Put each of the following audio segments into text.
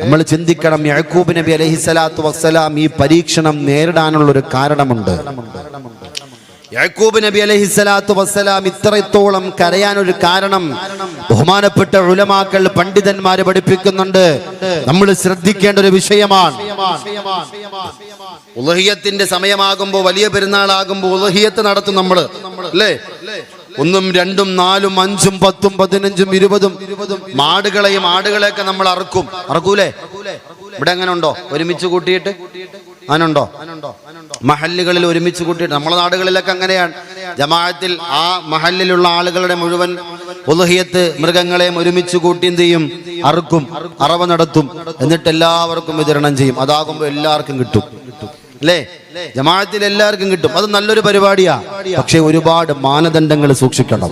നമ്മൾ ചിന്തിക്കണം, യാക്കൂബ് നബി അലൈഹിസ്സലാത്തു വസ്സലാം ഈ പരീക്ഷണം നേരിടാനുള്ളൊരു കാരണമുണ്ട്. യാക്കൂബ് നബി അലൈഹിസ്സലാത്തു വസ്സലാം ഇത്രത്തോളം കരയാനൊരു കാരണം ബഹുമാനപ്പെട്ട ഉലമാക്കൾ, പണ്ഡിതന്മാര് പഠിപ്പിക്കുന്നുണ്ട്. നമ്മൾ ശ്രദ്ധിക്കേണ്ട ഒരു വിഷയമാണ്. ഉളഹിയത്തിന്റെ സമയമാകുമ്പോ, വലിയ പെരുന്നാളാകുമ്പോ ഉളഹിയത്ത് നടത്തും നമ്മള്, അല്ലേ? 1, 2, 4, 5, 10, 15, 20 മാടുകളെയും ആടുകളെയൊക്കെ നമ്മൾ അറക്കൂലേ? ഇവിടെ അങ്ങനെ ഉണ്ടോ? ഒരുമിച്ച് കൂട്ടിയിട്ട് അങ്ങനുണ്ടോ? മഹല്ലുകളിൽ ഒരുമിച്ച് കൂട്ടിയിട്ട്, നമ്മളെ നാടുകളിലൊക്കെ അങ്ങനെയാണ്. ജമാഅത്തിൽ ആ മഹല്ലിലുള്ള ആളുകളുടെ മുഴുവൻ ഉളുഹിയത്ത് മൃഗങ്ങളെയും ഒരുമിച്ച് കൂട്ടി എന്ത് ചെയ്യും? അറുക്കും, അറവ നടത്തും, എന്നിട്ട് എല്ലാവർക്കും വിതരണം ചെയ്യും. അതാകുമ്പോൾ എല്ലാവർക്കും കിട്ടും, അല്ലേ? ജമാഅത്തിൽ എല്ലാവർക്കും കിട്ടും. അത് നല്ലൊരു പരിപാടിയാ. പക്ഷെ ഒരുപാട് മാനദണ്ഡങ്ങൾ സൂക്ഷിക്കണം.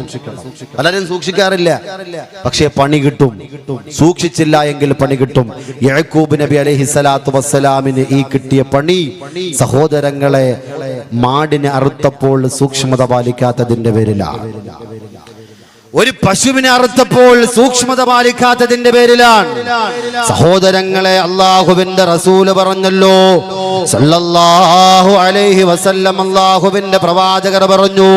പലരും സൂക്ഷിക്കാറില്ല, പക്ഷെ പണി കിട്ടും. സൂക്ഷിച്ചില്ല എങ്കിൽ പണി കിട്ടും. യാക്കൂബ് നബി അലൈഹിസ്സലാത്തു വസ്സലാമിന് ഈ കിട്ടിയ പണി, സഹോദരങ്ങളെ, മാടിനെ അറുത്തപ്പോൾ സൂക്ഷ്മത പാലിക്കാത്തതിന്റെ പേരിലാണ്. ഒരു പശുവിനെ അറുത്തപ്പോൾ സൂക്ഷ്മത പാലിക്കാത്തതിന്റെ പേരിലാണ്. സഹോദരങ്ങളെ, അല്ലാഹുവിന്റെ റസൂല് പറഞ്ഞല്ലോ, സല്ലല്ലാഹു അലൈഹി വസല്ലം, അല്ലാഹുവിന്റെ പ്രവാചകർ പറഞ്ഞു,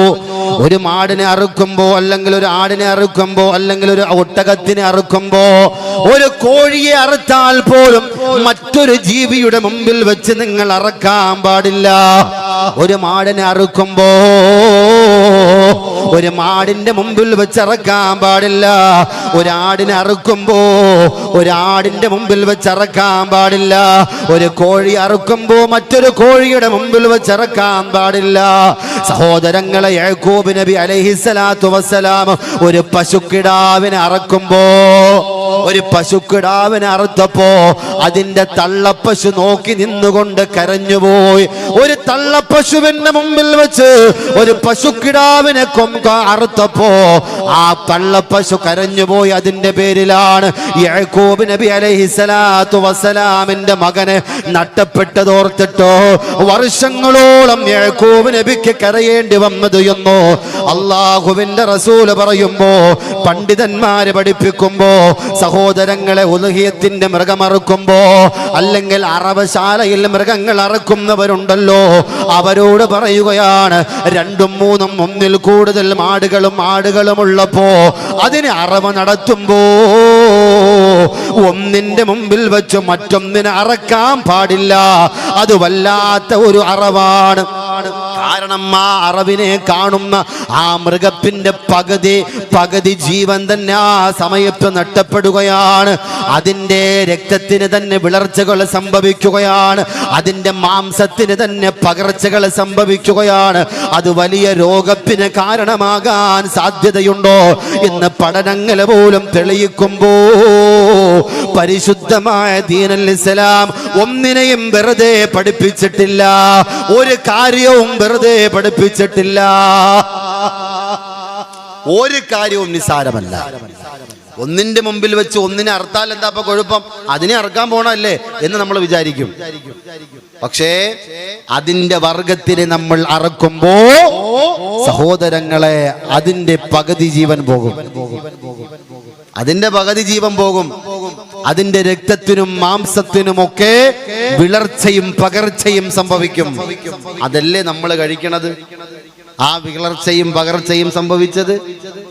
ഒരു മാടിനെ അറുക്കുമ്പോ, അല്ലെങ്കിൽ ഒരു ആടിനെ അറുക്കുമ്പോ, അല്ലെങ്കിൽ ഒരു ഒട്ടകത്തിനെ അറുക്കുമ്പോ, ഒരു കോഴിയെ അറുത്താൽ പോലും മറ്റൊരു ജീവിയുടെ മുമ്പിൽ വെച്ച് നിങ്ങൾ അറക്കാൻ പാടില്ല. ഒരു മാടിനെ അറുക്കുമ്പോ ഒരു മാടിന്റെ മുമ്പിൽ വെച്ച് അറക്കാൻ പാടില്ല. ഒരാടിനെ അറുക്കുമ്പോ ഒരാടിന്റെ മുമ്പിൽ വെച്ച് അറക്കാൻ പാടില്ല. ഒരു കോഴി അറുക്കുമ്പോ മറ്റൊരു കോഴിയുടെ മുമ്പിൽ വെച്ച് അറക്കാൻ പാടില്ല. സഹോദരങ്ങളെ, യാക്കൂബ് നബി അലൈഹിസ്സലാത്തു വസ്സലാം ഒരു പശുക്കിടാവിനെ അറക്കുമ്പോ, ഒരു പശുക്കിടാവിനെ അറുത്തപ്പോ അതിന്റെ തള്ളപ്പശു നോക്കി നിന്നുകൊണ്ട് കരഞ്ഞുപോയി. ഒരു തള്ളപ്പശുവിന്റെ മുമ്പിൽ വെച്ച് ഒരു പശുക്കിടാവിനെ അറുത്തപ്പോ ആ തള്ളപ്പശു കരഞ്ഞുപോയി. അതിന്റെ പേരിലാണ് യാക്കൂബ് നബി അലൈഹിസ്സലാത്തു വസ്സലാമിന്റെ മകന് നഷ്ടപ്പെട്ടതോർത്തിട്ടോ വർഷങ്ങളോളം യാക്കൂബ് നബിക്ക് കരയേണ്ടി വന്നത് എന്നോ അല്ലാഹുവിന്റെ റസൂല് പറയുമ്പോ, പണ്ഡിതന്മാര് പഠിപ്പിക്കുമ്പോ, സഹോദരങ്ങളെ, ഉളുഹിയത്തിന്റെ മൃഗമറുക്കുമ്പോ, അല്ലെങ്കിൽ അറവശാലയിൽ മൃഗങ്ങൾ അറക്കുന്നവരുണ്ടല്ലോ, അവരോട് പറയുകയാണ്, 2, 3, 1 കൂടുതൽ ആടുകളും ഉള്ളപ്പോ അതിന് അറവ നടത്തുമ്പോ ഒന്നിന്റെ മുമ്പിൽ വെച്ച് മറ്റൊന്നിനെ അറക്കാൻ പാടില്ല. അത് വല്ലാത്ത ഒരു അറവാണ്. കാരണം ആ അറവിനെ കാണുന്ന ആ മൃഗത്തിന്റെ പകുതി ജീവൻ തന്നെ ആ സമയത്ത് നഷ്ടപ്പെടുകയാണ്. അതിന്റെ രക്തത്തിന് തന്നെ വിളർച്ചകൾ സംഭവിക്കുകയാണ്. അതിന്റെ മാംസത്തിന് തന്നെ പകർച്ചകൾ സംഭവിക്കുകയാണ്. അത് വലിയ രോഗത്തിന് കാരണമാകാൻ സാധ്യതയുണ്ടോ എന്ന് പഠനങ്ങൾ പോലും തെളിയിക്കുമ്പോ, പരിശുദ്ധമായ ദീനുൽ ഇസ്ലാം ഒന്നിനെയും വെറുതെ പഠിപ്പിച്ചിട്ടില്ല. ഒരു കാര്യവും വെറുതെ പഠിപ്പിച്ചിട്ടില്ല. ഒരു കാര്യവും നിസ്സാരമല്ല. ഒന്നിന്റെ മുമ്പിൽ വെച്ച് ഒന്നിനെ അറുത്താൽ എന്താ ഇപ്പൊ കുഴപ്പം? അതിനെ അറുക്കാൻ പോണല്ലേ എന്ന് നമ്മൾ വിചാരിക്കും. പക്ഷേ അതിന്റെ വർഗത്തിന് നമ്മൾ അറക്കുമ്പോ, സഹോദരങ്ങളെ, അതിന്റെ പകുതി ജീവൻ പോകും. അതിന്റെ പകുതി ജീവൻ പോകും. അതിന്റെ രക്തത്തിനും മാംസത്തിനുമൊക്കെ വിളർച്ചയും പകർച്ചയും സംഭവിക്കും. അതല്ലേ നമ്മൾ കഴിക്കണത്? ആ വിളർച്ചയും പകർച്ചയും സംഭവിച്ചത്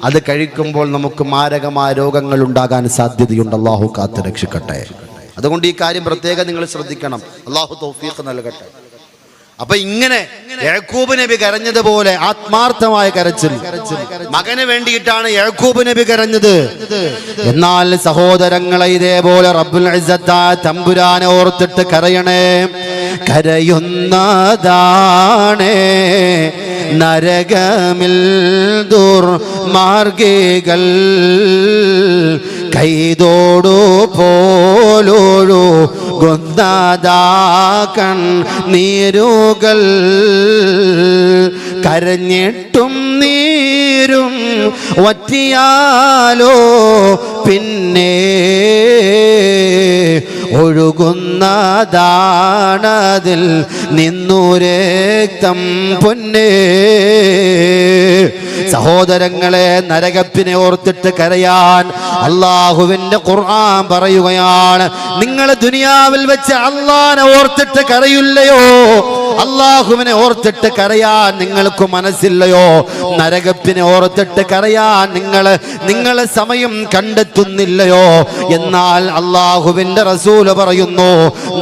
അത് കഴിക്കുമ്പോൾ നമുക്ക് മാരകമായ രോഗങ്ങൾ ഉണ്ടാകാൻ സാധ്യതയുണ്ട്. അല്ലാഹു കാത്ത് രക്ഷിക്കട്ടെ. അതുകൊണ്ട് ഈ കാര്യം പ്രത്യേകം നിങ്ങൾ ശ്രദ്ധിക്കണം. അല്ലാഹു തൗഫീഖ് നൽകട്ടെ. അപ്പൊ ഇങ്ങനെ യാക്കൂബ് നബി കരഞ്ഞതുപോലെ ആത്മാർത്ഥമായ കരച്ചിൽ, മകന് വേണ്ടിയിട്ടാണ് യാക്കൂബ് നബി കരഞ്ഞത്. എന്നാൽ സഹോദരങ്ങളെ, ഇതേപോലെ റബ്ബുൽ ഇസ്സത്തായ തമ്പുരാനെ ഓർത്തിട്ട് കരയണേ. കരയുന്നതാണേ നരകമിൽ ദുർമാർഗികൾ, കൈതോടു പോലൊഴു ഗൊന്താതാക്കൺ നീരുകൾ, കരഞ്ഞിട്ടും നീരും വറ്റിയാലോ പിന്നെ ഒഴുകുന്നതാണതിൽ നിന്നു രക്തം പൊന്നേ. സഹോദരങ്ങളെ, നരകത്തിനെ ഓർത്തിട്ട് കരയാൻ അല്ലാഹുവിന്റെ ഖുർആൻ പറയുകയാണ്. നിങ്ങൾ ദുനിയാവിൽ വെച്ച് അല്ലാഹനെ ഓർത്തിട്ട് കരയില്ലയോ? അല്ലാഹുവിനെ ഓർത്തിട്ട് കരയാൻ നിങ്ങൾക്ക് മനസ്സില്ലയോ? നരകത്തിനെ ഓർത്തിട്ട് കരയാൻ നിങ്ങൾ സമയം കണ്ടെത്തുന്നില്ലയോ? എന്നാൽ അല്ലാഹുവിന്റെ റസൂല് പറയുന്നു,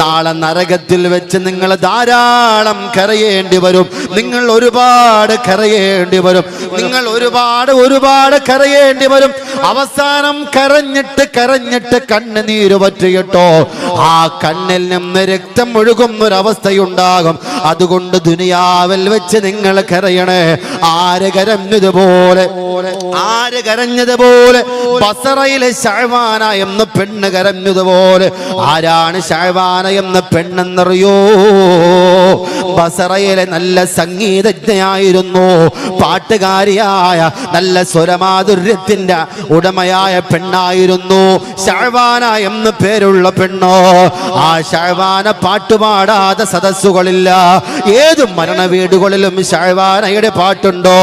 നാളെ നരകത്തിൽ വെച്ച് നിങ്ങൾ ധാരാളം കരയേണ്ടി വരും. നിങ്ങൾ ഒരുപാട് കരയേണ്ടി വരും. നിങ്ങൾ ഒരുപാട് കരയേണ്ടി വരും. അവസാനം കരഞ്ഞിട്ട് കണ്ണുനീര് പറ്റിയിട്ടോ ആ കണ്ണിൽ നിന്ന് രക്തം ഒഴുകുന്നൊരവസ്ഥയുണ്ടാകും. അതുകൊണ്ട് ദുനിയാവിൽ വെച്ച് നിങ്ങൾ കരയണേ. ആര് കരഞ്ഞതുപോലെ ബസറയിലെ ശഅബാന എന്ന പെണ്ണ് കരഞ്ഞതുപോലെ. ആരാണ് ശഅബാന എന്ന പെണ്ണെന്നറിയോ? ബസറയിലെ നല്ല സംഗീതജ്ഞയായിരുന്നു, പാട്ടുകാരിയായ നല്ല സ്വരമാധുര്യത്തിന്റെ ഉടമയായ പെണ്ണായിരുന്നു ശഅബാന എന്ന് പേരുള്ള പെണ്ണോ. ആ ശഅബാന പാട്ടുപാടാതെ സദസ്സുകളില്ല. ഏത് മരണ വീടുകളിലും ശഅബാനയുടെ പാട്ടുണ്ടോ?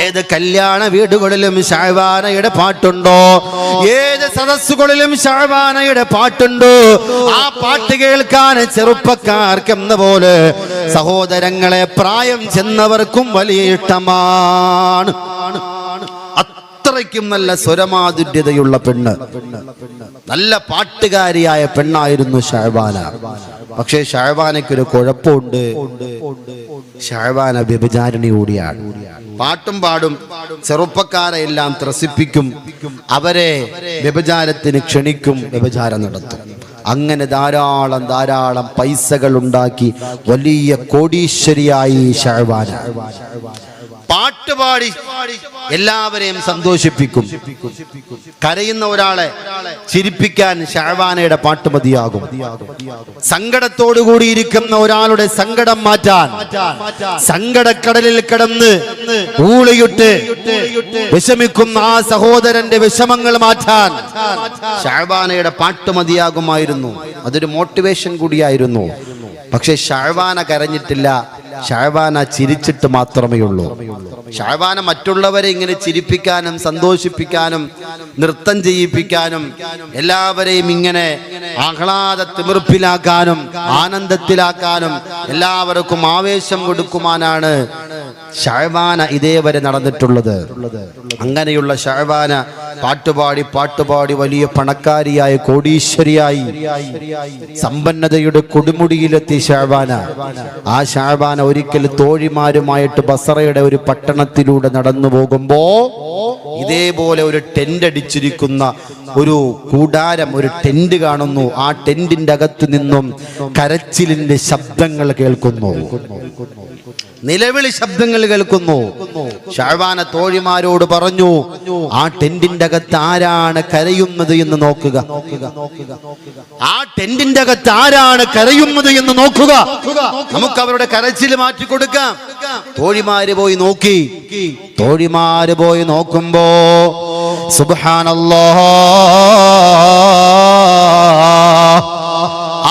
ഏത് കല്യാണ വീടുകളിലും ശഅബാനയുടെ പാട്ടുണ്ടോ? ഏത് സദസ്സുകളിലും ശഅബാനയുടെ പാട്ടുണ്ടോ? ആ പാട്ട് കേൾക്കാൻ ചെറുപ്പക്കാർക്കെന്ന പോലെ സഹോദരങ്ങളെ പ്രായം ചെന്നവർക്കും വലിയ ഇഷ്ടമാണ്. അത്രയ്ക്കും നല്ല സ്വരമാധുര്യതയുള്ള പെണ്ണ്, നല്ല പാട്ടുകാരിയായ പെണ്ണായിരുന്നു ശഅബാന. പക്ഷേ ശഅബാനയ്ക്കൊരു കുഴപ്പമുണ്ട്. ശഅബാന വ്യഭിചാരിണി കൂടിയാണ്. പാട്ടും പാടും, ചെറുപ്പക്കാരെ എല്ലാം ത്രസിപ്പിക്കും, അവരെ വ്യഭിചാരത്തിന് ക്ഷണിക്കും, വ്യഭിചാരം നടത്തും. അങ്ങനെ ധാരാളം പൈസകൾ ഉണ്ടാക്കി വലിയ കോടീശ്വരിയായി ശഅബാന. പാട്ടുപാടി എല്ലാവരെയും സന്തോഷിപ്പിക്കും. കരയുന്ന ഒരാളെ ചിരിപ്പിക്കാൻ ശഅബാനയുടെ പാട്ട് മതിയാകും. സങ്കടത്തോടുകൂടി ഇരിക്കുന്ന ഒരാളുടെ സങ്കടം മാറ്റാൻ, സങ്കടക്കടലിൽ കിടന്ന് ഊളിയിട്ട് വിഷമിക്കുന്ന ആ സഹോദരന്റെ വിഷമങ്ങൾ മാറ്റാൻ ശഅബാനയുടെ പാട്ട് മതിയാകുമായിരുന്നു. അതൊരു മോട്ടിവേഷൻ കൂടിയായിരുന്നു. പക്ഷെ ശഅബാന കരഞ്ഞിട്ടില്ല. ശഅബാന ചിരിച്ചിട്ട് മാത്രമേ ഉള്ളൂ. ശഅബാന മറ്റുള്ളവരെ ഇങ്ങനെ ചിരിപ്പിക്കാനും സന്തോഷിപ്പിക്കാനും നൃത്തം ചെയ്യിപ്പിക്കാനും എല്ലാവരെയും ഇങ്ങനെ ആഹ്ലാദ തിമിർപ്പിലാക്കാനും ആനന്ദത്തിലാക്കാനും എല്ലാവർക്കും ആവേശം കൊടുക്കുവാനാണ് ശഅബാന ഇതേവരെ നടന്നിട്ടുള്ളത്. അങ്ങനെയുള്ള ശഅബാന പാട്ടുപാടി വലിയ പണക്കാരിയായ കോടീശ്വരിയായി സമ്പന്നതയുടെ കൊടുമുടിയിലെത്തി ശഅബാന. ആ ശഅബാന ഒരിക്കൽ തോഴിമാരുമായിട്ട് ബസറയുടെ ഒരു പട്ടണത്തിലൂടെ നടന്നു പോകുമ്പോ ഇതേപോലെ ഒരു ടെന്റ് അടിച്ചിരിക്കുന്ന ഒരു കൂടാരം, ഒരു ടെന്റ് കാണുന്നു. ആ ടെന്റിന്റെ അകത്തു നിന്നും കരച്ചിലിന്റെ ശബ്ദങ്ങൾ കേൾക്കുന്നു, നിലവിളി ശബ്ദങ്ങൾ കേൾക്കുന്നു. ശഅബാന തോഴിമാരോട് പറഞ്ഞു, ആ ടെന്റിന്റെ അകത്ത് ആരാണ് കരയുന്നത് എന്ന് നോക്കുക. ആ ടെന്റിന്റെ അകത്ത് ആരാണ് കരയുന്നത് എന്ന് നോക്കുക. നമുക്ക് അവരുടെ കരച്ചിൽ മാറ്റി കൊടുക്കാം. തോഴിമാര് പോയി നോക്കി. തോഴിമാര് പോയി നോക്കുമ്പോ സുബ്ഹാനല്ലാഹ്,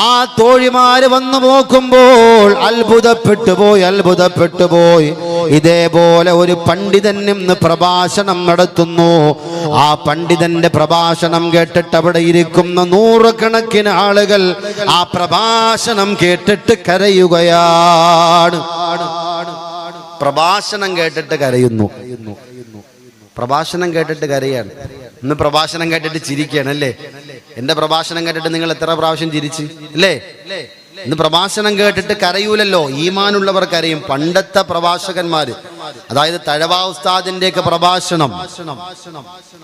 ആ തോഴിമാര് വന്നു നോക്കുമ്പോൾ അത്ഭുതപ്പെട്ടു പോയി. ഇതേപോലെ ഒരു പണ്ഡിതൻ നിന്ന് പ്രഭാഷണം നടത്തുന്നു. ആ പണ്ഡിതന്റെ പ്രഭാഷണം കേട്ടിട്ട് അവിടെ ഇരിക്കുന്ന നൂറുകണക്കിന് ആളുകൾ ആ പ്രഭാഷണം കേട്ടിട്ട് കരയുകയാണ്. പ്രഭാഷണം കേട്ടിട്ട് കരയുന്നു. പ്രഭാഷണം കേട്ടിട്ട് കരയാണ്. ഇന്ന് പ്രഭാഷണം കേട്ടിട്ട് ചിരിക്കുകയാണ് അല്ലേ? എന്റെ പ്രഭാഷണം കേട്ടിട്ട് നിങ്ങൾ എത്ര പ്രാവശ്യം ചിരിച്ച് അല്ലേ? ഇന്ന് പ്രഭാഷണം കേട്ടിട്ട് കരയൂലല്ലോ. ഈമാനുള്ളവർ കരയും. പണ്ടത്തെ പ്രഭാഷകന്മാര്, അതായത് തഴവാ ഉസ്താദിന്റെ ഒക്കെ പ്രഭാഷണം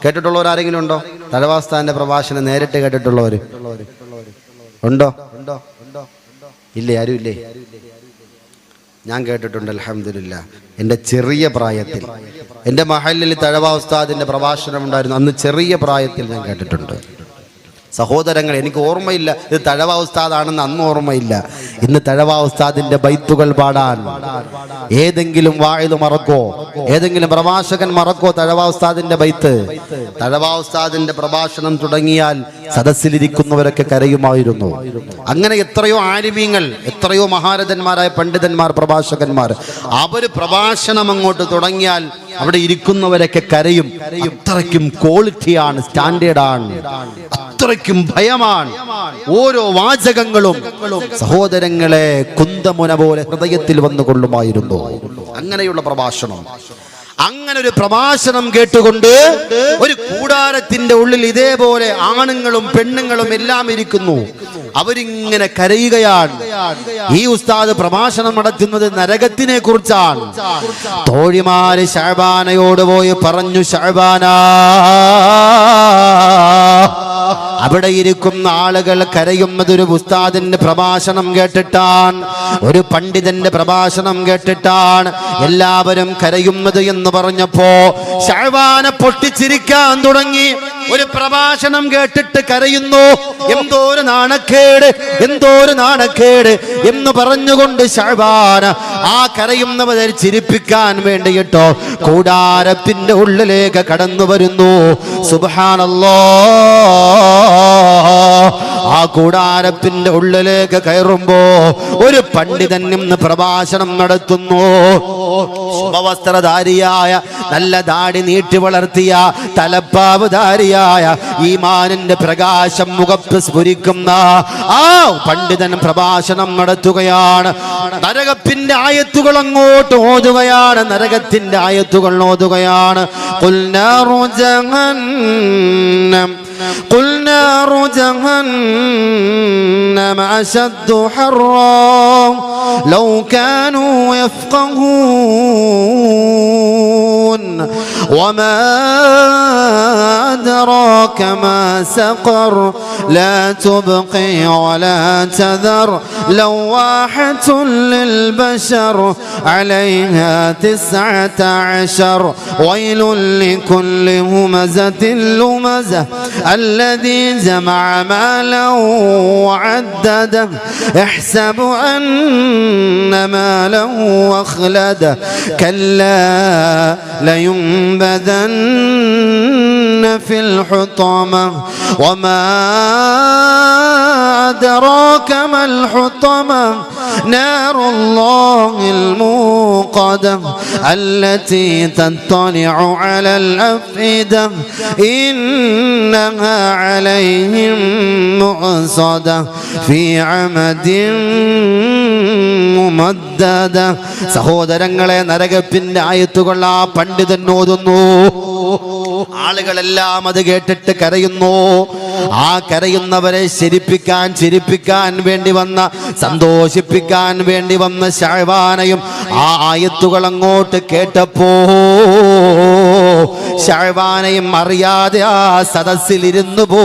കേട്ടിട്ടുള്ളവർ ആരെങ്കിലും ഉണ്ടോ? തഴവാ ഉസ്താദിന്റെ പ്രഭാഷണം നേരിട്ട് കേട്ടിട്ടുള്ളവര് ഉണ്ടോ? ഇല്ലേ? ആരും ഇല്ലേ? ഞാൻ കേട്ടിട്ടുണ്ട് അൽഹംദുലില്ലാ. എൻ്റെ ചെറിയ പ്രായത്തിൽ എൻ്റെ മഹല്ലിൽ തഴവാ ഉസ്താദിന്റെ പ്രഭാഷണം ഉണ്ടായിരുന്നു. അന്ന് ചെറിയ പ്രായത്തിൽ ഞാൻ കേട്ടിട്ടുണ്ട്. സഹോദരങ്ങൾ, എനിക്ക് ഓർമ്മയില്ല ഇത് തഴവാ ഉസ്താദാണെന്ന് അന്ന് ഓർമ്മയില്ല. ഇന്ന് തഴവ ഉസ്താദിന്റെ ബൈത്തുകൾ പാടാൻ ഏതെങ്കിലും വായില് മറക്കോ, ഏതെങ്കിലും പ്രഭാഷകൻ മറക്കോ തഴവ ഉസ്താദിന്റെ ബൈത്ത്? തഴവ ഉസ്താദിന്റെ പ്രഭാഷണം തുടങ്ങിയാൽ സദസ്സിലിരിക്കുന്നവരൊക്കെ കരയുമായിരുന്നു. അങ്ങനെ എത്രയോ ആലിമീങ്ങൾ, എത്രയോ മഹാരഥന്മാരായ പണ്ഡിതന്മാർ, പ്രഭാഷകന്മാർ, അവര് പ്രഭാഷണം അങ്ങോട്ട് തുടങ്ങിയാൽ അവിടെ ഇരിക്കുന്നവരൊക്കെ കരയും. അത്രയ്ക്കും ക്വാളിറ്റിയാണ്, സ്റ്റാൻഡേർഡാണ്, അത്രയ്ക്കും ഭയമാണ്. ഓരോ വാചകങ്ങളും സഹോദരങ്ങളെ കുന്തമുന പോലെ ഹൃദയത്തിൽ വന്നുകൊള്ളുമായിരുന്നു. അങ്ങനെയുള്ള പ്രഭാഷണം, അങ്ങനെ ഒരു പ്രഭാഷണം കേട്ടുകൊണ്ട് ഒരു കൂടാരത്തിന്റെ ഉള്ളിൽ ഇതേപോലെ ആണുങ്ങളും പെണ്ണുങ്ങളും എല്ലാം ഇരിക്കുന്നു. അവരിങ്ങനെ കരയുകയാണ്. ഈ ഉസ്താദ് പ്രഭാഷണം നടത്തുന്നത് നരകത്തിനെ കുറിച്ചാണ്. തോഴിമാര് ശഅബാനയോട് പോയി പറഞ്ഞു, ശഅബാന, അവിടെ ഇരിക്കുന്ന ആളുകൾ കരയുന്നത് ഒരു ഉസ്താദിന്റെ പ്രഭാഷണം കേട്ടിട്ടാണ്, ഒരു പണ്ഡിതന്റെ പ്രഭാഷണം കേട്ടിട്ടാണ് എല്ലാവരും കരയുന്നത് എന്ന് പറഞ്ഞപ്പോ ശഅബാന പൊട്ടിച്ചിരിക്കാൻ തുടങ്ങി. ഒരു പ്രഭാഷണം കേട്ടിട്ട് കരയുന്നു, എന്തോ ഒരു നാണക്കേട്, എന്തോ ഒരു നാണക്കേട് എന്ന് പറഞ്ഞുകൊണ്ട് ശഅബാന ആ കരയുന്നവരെ ചിരിപ്പിക്കാൻ വേണ്ടിയിട്ടോ കൂടാരത്തിന്റെ ഉള്ളിലേക്ക് കടന്നു വരുന്നു. സുബ്ഹാനല്ലാഹ്. ആ കൂടാരത്തിന്റെ ഉള്ളിലേക്ക് കയറുമ്പോ ഒരു പണ്ഡിതൻ നിന്ന് പ്രഭാഷണം നടത്തുന്നു. ശുഭവസ്ത്രധാരിയായ, നല്ല ദാടി നീട്ടി വളർത്തിയ, തലപ്പാവ് ധാരിയായ, ഈമാനിന്റെ പ്രകാശം മുഖത്ത് സ്ഫുരിക്കുന്ന ആ പണ്ഡിതൻ പ്രഭാഷണം നടത്തുകയാണ്. നരകത്തിന്റെ ആയത്തുകൾ അങ്ങോട്ട് ഓതുകയാണ്, നരകത്തിന്റെ ആയത്തുകൾ ഓതുകയാണ്. ഖുൽ നാറു ജഹന്നം قل نار جهنم أشد حرا لو كانوا يفقهون وما أدراك ما سقر لا تبقي ولا تذر لواحة للبشر عليها 19 ويل لكل همزة لمزة الذي جمع مالا وعدده يحسب أن ماله أخلده كلا لينبذن في الحطمة وما أدراك ما الحطمة نار الله الموقدة التي تطلع على الأفئدة إنها عليهم مؤصدة في عمد ممددة. സഹോദരങ്ങളെ, നരകത്തിന്റെ ആയത്തുകൾ ആ പണ്ഡിതൻ ഓതുന്നു. ആളുകളെല്ലാം അത് കേട്ടിട്ട് കരയുന്നു. ആ കരയുന്നവരെ ചിരിപ്പിക്കാൻ വേണ്ടി വന്ന, സന്തോഷിപ്പിക്കാൻ വേണ്ടി വന്ന ശഅബാനയും ആ ആയത്തുകൾ അങ്ങോട്ട് കേട്ടപ്പോ ശഅബാനയും അറിയാതെ ആ സദസ്സിലിരുന്നു പോ.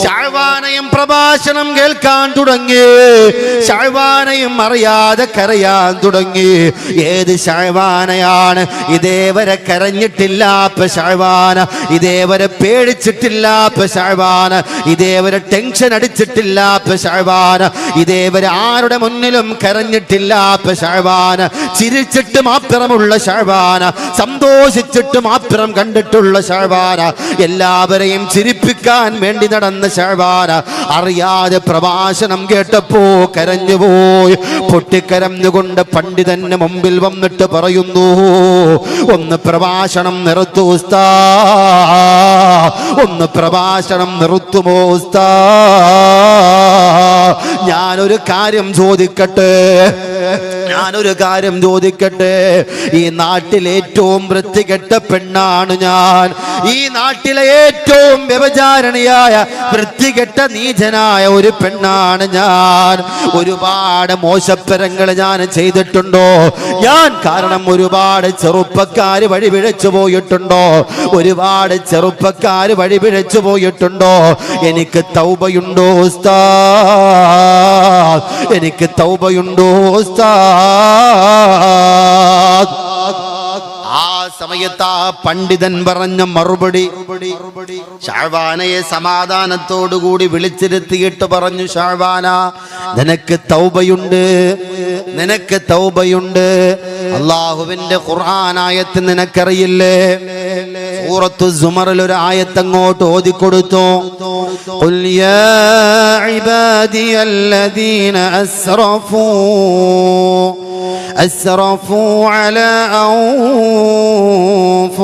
ശഅബാനയും പ്രഭാഷണം കേൾക്കാൻ തുടങ്ങി. ശഅബാനയും അറിയാതെ കരയാൻ തുടങ്ങി. ഏത് ശഅബാനയാണ്? ഇതേവരെ കരഞ്ഞിട്ടില്ലാത്ത ശഅബാന, ഇതേവരെ പേടിച്ചിട്ടില്ലാത്ത ശഅബാന, ഇതേവരെ ടെൻഷൻ അടിച്ചിട്ടില്ലാത്ത ശഅബാന, ഇതേവരെ ആരുടെ മുന്നിലും കരഞ്ഞിട്ടില്ലാത്ത ശഅബാന, ചിരിച്ചിട്ട് മാത്രമുള്ള ശഅബാന, സന്തോഷിച്ചിട്ട് മാത്രം കണ്ടിട്ടുള്ള ശഅബാന, എല്ലാവരെയും ചിരിപ്പിക്കാൻ വേണ്ടി നടന്ന ശഅബാന അറിയാതെ പ്രഭാഷണം കേട്ടപ്പോ കരഞ്ഞുപോയി. പൊട്ടിക്കരഞ്ഞുകൊണ്ട് പണ്ഡിതന്റെ മുമ്പിൽ വന്നിട്ട് പറയുന്നു, ഒന്ന് പ്രഭാഷണം നിർത്തൂ ഉസ്താദ്, ഒന്ന് പ്രഭാഷണം നിർത്തുമോ ഉസ്താദ്? ഞാനൊരു കാര്യം ചോദിക്കട്ടെ, ഈ നാട്ടിലെ ഏറ്റവും വൃത്തികെട്ട പെണ്ണാണ് ഞാൻ. ഈ നാട്ടിലെ ഏറ്റവും വ്യഭിചാരിണിയായ, വൃത്തികെട്ട നീചനായ ഒരു പെണ്ണാണ് ഞാൻ. ഒരുപാട് മോശപ്പരങ്ങൾ ഞാൻ ചെയ്തിട്ടുണ്ടോ? ഞാൻ കാരണം ഒരുപാട് ചെറുപ്പക്കാര് വഴിപിഴച്ചു പോയിട്ടുണ്ടോ? ഒരുപാട് ചെറുപ്പക്കാര് വഴിപിഴച്ചു പോയിട്ടുണ്ടോ? എനിക്ക് തൗബയുണ്ടോ ഉസ്താദ്? എനിക്ക് തൗബയുണ്ടോ ഉസ്താദ്? ആ സമയത്ത് ആ പണ്ഡിതൻ പറഞ്ഞ മറുപടി ഷഅബാനയെ സമാധാനത്തോടുകൂടി വിളിച്ചിരുത്തിയിട്ട് പറഞ്ഞു, ഷഅബാന, നിനക്ക് തൗബയുണ്ട്, നിനക്ക് തൗബയുണ്ട്. അല്ലാഹുവിന്റെ ഖുർആൻ ആയത്ത് നിനക്കറിയില്ലേ? സൂറത്തു സുമറിൽ ഒരു ആയത്ത് അങ്ങോട്ട് ഓതിക്കൊടുത്തു. ഖുൽ യാ ഇബാദിയല്ലദീന أسرفوا على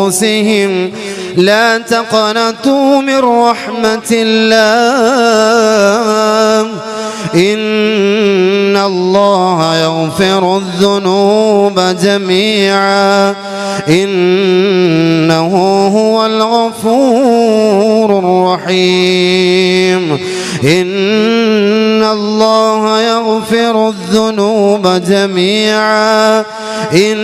أنفسهم لا تقنطوا من رحمة الله إن الله يغفر الذنوب جميعا إنه هو الغفور الرحيم إن الله يغفر الذنوب جميعا إنه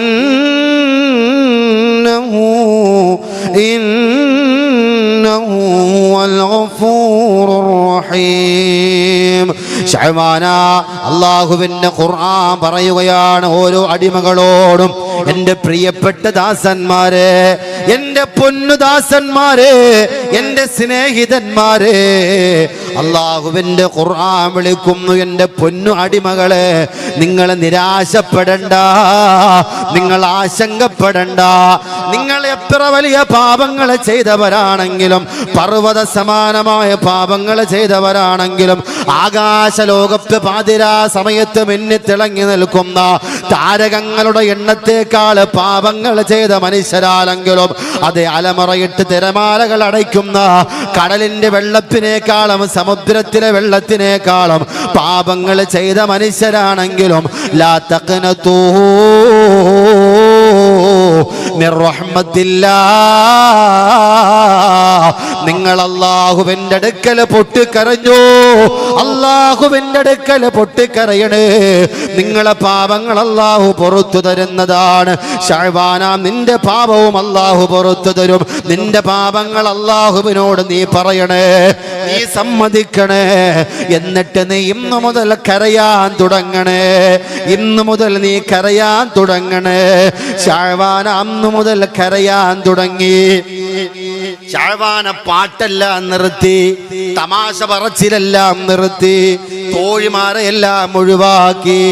هو الغفور الرحيم. ഷഅബാന, അല്ലാഹുവിന്റെ ഖുർആൻ പറയുകയാണ് ഓരോ അടിമകളോടും, എൻ്റെ പ്രിയപ്പെട്ട ദാസന്മാരെ, എൻ്റെ പൊന്നുദാസന്മാരെ, എൻ്റെ സ്നേഹിതന്മാരെ, അല്ലാഹുവിന്റെ ഖുർആൻ വിളിക്കുന്നു, എൻ്റെ പൊന്നു അടിമകളെ, നിങ്ങൾ നിരാശപ്പെടണ്ട, നിങ്ങൾ ആശങ്കപ്പെടണ്ട. നിങ്ങൾ എത്ര വലിയ പാപങ്ങൾ ചെയ്തവരാണെങ്കിലും, പർവ്വത സമാനമായ പാപങ്ങൾ ചെയ്തവരാണെങ്കിലും, ആകാശലോകത്ത് പാതിരാ സമയത്ത് മിന്നിത്തിളങ്ങി നിൽക്കുന്ന താരകങ്ങളുടെ എണ്ണത്തേക്കാൾ പാപങ്ങൾ ചെയ്ത മനുഷ്യരാണെങ്കിലും, അത് അലമറയിട്ട് തിരമാലകൾ അടയ്ക്കുന്ന കടലിന്റെ വെള്ളത്തിനേക്കാളും സമുദ്രത്തിലെ വെള്ളത്തിനേക്കാളും പാപങ്ങൾ ചെയ്ത മനുഷ്യരാണെങ്കിലും, ലാ തഖ്നതൂ മിർ റഹ്മത്തില്ലാഹ്, നിങ്ങൾ അല്ലാഹുവിന്റെ അടുക്കൽ പൊട്ടിക്കരഞ്ഞു, അല്ലാഹുവിന്റെ അടുക്കൽ പൊട്ടിക്കരയണേ. നിങ്ങളെ പാപങ്ങൾ അല്ലാഹു പുറത്തു തരുന്നതാണ്. ഷഅബാന, നിന്റെ പാപവും അല്ലാഹു പുറത്തു തരും. നിന്റെ പാപങ്ങൾ അല്ലാഹുവിനോട് നീ പറയണേ, നീ സമ്മതിക്കണേ. എന്നിട്ട് നീ ഇന്നു മുതൽ കരയാൻ തുടങ്ങണേ, ഇന്നു മുതൽ നീ കരയാൻ തുടങ്ങണേ. ഷഅബാന അന്നു മുതൽ കരയാൻ തുടങ്ങി. ഷഅബാന പാട്ടെല്ലാം നിർത്തി, തമാശ പറച്ചിലെല്ലാം നിർത്തി, തോഴിമാരെ എല്ലാം ഒഴിവാക്കി,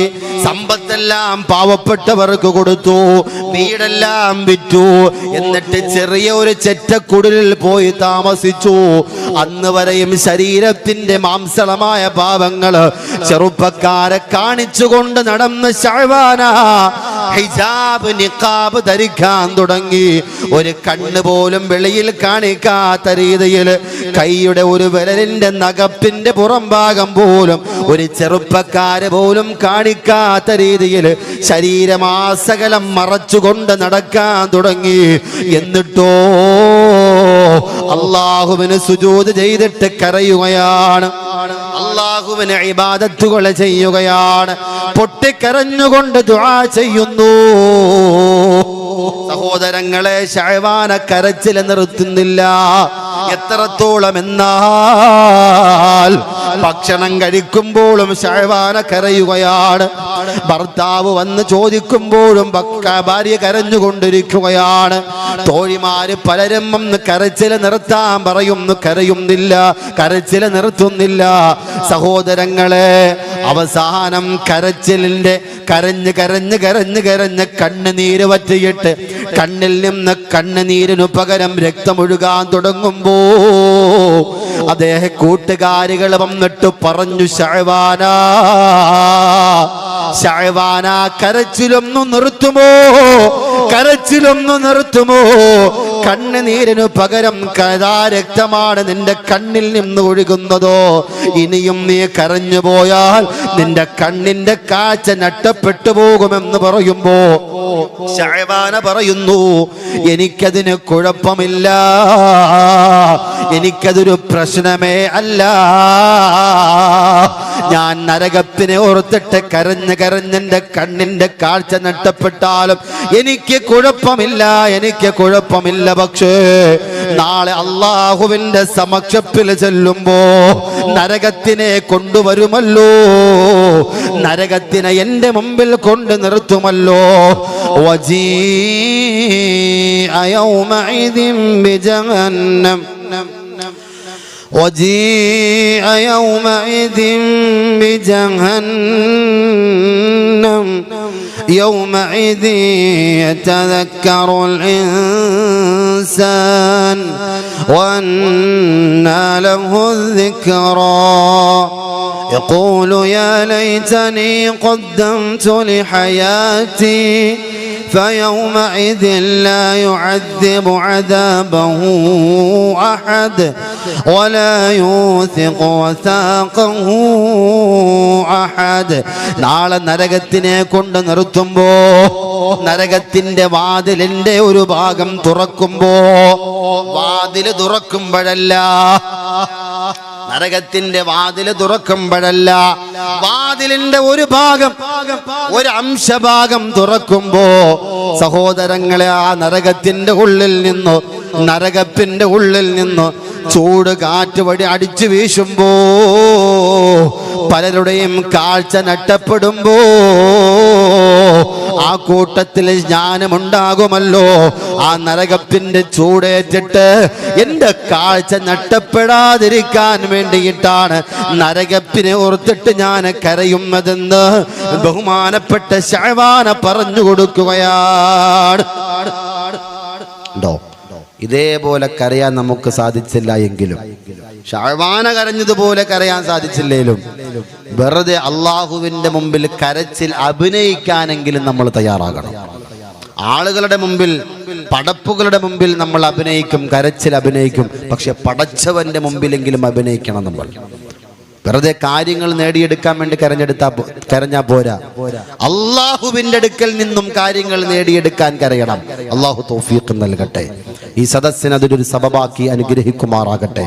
സമ്പത്തെല്ലാം പാവപ്പെട്ടവർക്ക് കൊടുത്തു, വീടെല്ലാം വിറ്റു. എന്നിട്ട് ചെറിയ ഒരു ചെറ്റക്കുടിലിൽ പോയി താമസിച്ചു. അന്ന് വരെയും ശരീരത്തിന്റെ മാംസളമായ പാവങ്ങള് ചെറുപ്പക്കാരെ കാണിച്ചുകൊണ്ട് നടന്ന് ഷഅബാന ഹിജാബ് നിഖാബ് ധരിക്കാൻ തുടങ്ങി. ഒരു കണ്ണ് പോലും വെളിയിൽ കാണിക്കാത്ത രീതിയിൽ, കൈയുടെ ഒരു വിരലിന്റെ നഖത്തിന്റെ പുറം ഭാഗം പോലും ഒരു ചെറുപ്പക്കാര് പോലും കാണിക്കാത്ത രീതിയിൽ ശരീരമാസകലം മറച്ചുകൊണ്ട് നടക്കാൻ തുടങ്ങി. എന്നിട്ടോ അല്ലാഹുവിന് സുജൂദ് ചെയ്തിട്ട് കരയുകയാണ്, അല്ലാഹുവിന് ഇബാദത്തുകൾ ചെയ്യുകയാണ്, പൊട്ടിക്കരഞ്ഞുകൊണ്ട് ദുആ ചെയ്യുന്നു. സഹോദരങ്ങളെ, ഷഅബാന കരച്ചിൽ നിർത്തുന്നില്ല. എത്രത്തോളം എന്നാൽ ഭക്ഷണം കഴിക്കുമ്പോഴും ഷഅബാന കരയുകയാണ്. ഭർത്താവ് വന്ന് ചോദിക്കുമ്പോഴും ഭാര്യ കരഞ്ഞുകൊണ്ടിരിക്കുകയാണ്. തോഴിമാര് പലരും വന്ന് കരച്ചിൽ നിർത്താൻ പറയുന്നു, കരയുന്നില്ല, കരച്ചിൽ നിർത്തുന്നില്ല. സഹോദരങ്ങളെ, അവസാനം കരച്ചിലിന്റെ കരഞ്ഞ് കരഞ്ഞ് കരഞ്ഞ് കരഞ്ഞ് കണ്ണുനീര് വറ്റിയിട്ട് കണ്ണിൽ നിന്ന് കണ്ണുനീരിനു പകരം രക്തമൊഴുകാൻ തുടങ്ങുമ്പോ അദ്ദേഹം കൂട്ടുകാരികൾ വന്നിട്ട് പറഞ്ഞു, ഷഅബാന, ഷഅബാന, കരച്ചിലൊന്നു നിർത്തുമോ, കരച്ചിലൊന്നു നിർത്തുമോ? കണ്ണുനീരിനു പകരം രക്തമാണ് നിന്റെ കണ്ണിൽ നിന്ന് ഒഴുകുന്നതോ? ഇനിയും നീ കരഞ്ഞു പോയാൽ നിന്റെ കണ്ണിന്റെ കാഴ്ച നഷ്ടപ്പെട്ടു പോകുമെന്ന് പറയുമ്പോ ഷഅബാന പറയുന്നു, എനിക്കതിന് കുഴപ്പമില്ല, എനിക്കതൊരു പ്രശ്നമേ അല്ല. ഞാൻ നരകത്തിനെ ഓർത്തിട്ട് കരഞ്ഞെന്റെ കണ്ണിന്റെ കാഴ്ച നഷ്ടപ്പെട്ടാലും എനിക്ക് കുഴപ്പമില്ല. പക്ഷേ നാളെ അള്ളാഹുവിന്റെ സമക്ഷത്തിൽ ചെല്ലുമ്പോ നരകത്തിനെ കൊണ്ടുവരുമല്ലോ, നരകത്തിനെ എന്റെ മുമ്പിൽ കൊണ്ട് നിർത്തുമല്ലോ. وجيء يومئذ بجهنم يومئذ يتذكر الإنسان وأنى له الذكرى يقول يا ليتني قدمت لحياتي فيومئذ لا يعذب عذابه أحد ولا يوثق وثاقه أحد. നാളെ നരകത്തിനെ കൊണ്ട് നിർത്തുമ്പോ നരകത്തിന്റെ വാതിലിന്റെ ഒരു ഭാഗം തുറക്കുമ്പോ, വാതില് തുറക്കുമ്പോഴല്ല, നരകത്തിന്റെ വാതില് തുറക്കുമ്പോഴല്ല, വാതിലിന്റെ ഒരു ഭാഗം, ഒരു അംശഭാഗം തുറക്കുമ്പോ സഹോദരങ്ങളെ, ആ നരകത്തിന്റെ ഉള്ളിൽ നിന്നു ചൂട് കാറ്റ് വഴി അടിച്ചു വീശുമ്പോ പലരുടെയും കാഴ്ച നഷ്ടപ്പെടുമ്പോ ആ കൂട്ടത്തിൽ ജ്ഞാനമുണ്ടാകുമല്ലോ. ആ നരകത്തിന്റെ ചൂടേറ്റിട്ട് എന്റെ കാഴ്ച നഷ്ടപ്പെടാതിരിക്കാൻ വേണ്ടിയിട്ടാണ് നരകപ്പിനെ ഓർത്തിട്ട് ഞാൻ കരയുന്നതെന്ന് ബഹുമാനപ്പെട്ട ശഅബാന പറഞ്ഞു കൊടുക്കുകയാണ്. ഇതേപോലെ കരയാൻ നമുക്ക് സാധിച്ചില്ല എങ്കിലും, ശഅബാന കരഞ്ഞതുപോലെ കരയാൻ സാധിച്ചില്ലേലും, വെറുതെ അള്ളാഹുവിന്റെ മുമ്പിൽ കരച്ചിൽ അഭിനയിക്കാനെങ്കിലും നമ്മൾ തയ്യാറാകണം. ആളുകളുടെ മുമ്പിൽ, പടപ്പുകളുടെ മുമ്പിൽ നമ്മൾ അഭിനയിക്കും, കരച്ചിൽ അഭിനയിക്കും. പക്ഷെ പടച്ചവന്റെ മുമ്പിലെങ്കിലും അഭിനയിക്കണം നമ്മൾ. വെറുതെ കാര്യങ്ങൾ നേടിയെടുക്കാൻ വേണ്ടി കരഞ്ഞാ പോരാ. അള്ളാഹുവിന്റെ അടുക്കൽ നിന്നും കാര്യങ്ങൾ നേടിയെടുക്കാൻ കരയണം. അള്ളാഹു തൗഫീഖ് നൽകട്ടെ. ഈ സദസ്സിന് അതൊരു സബബാക്കി അനുഗ്രഹിക്കുമാറാകട്ടെ.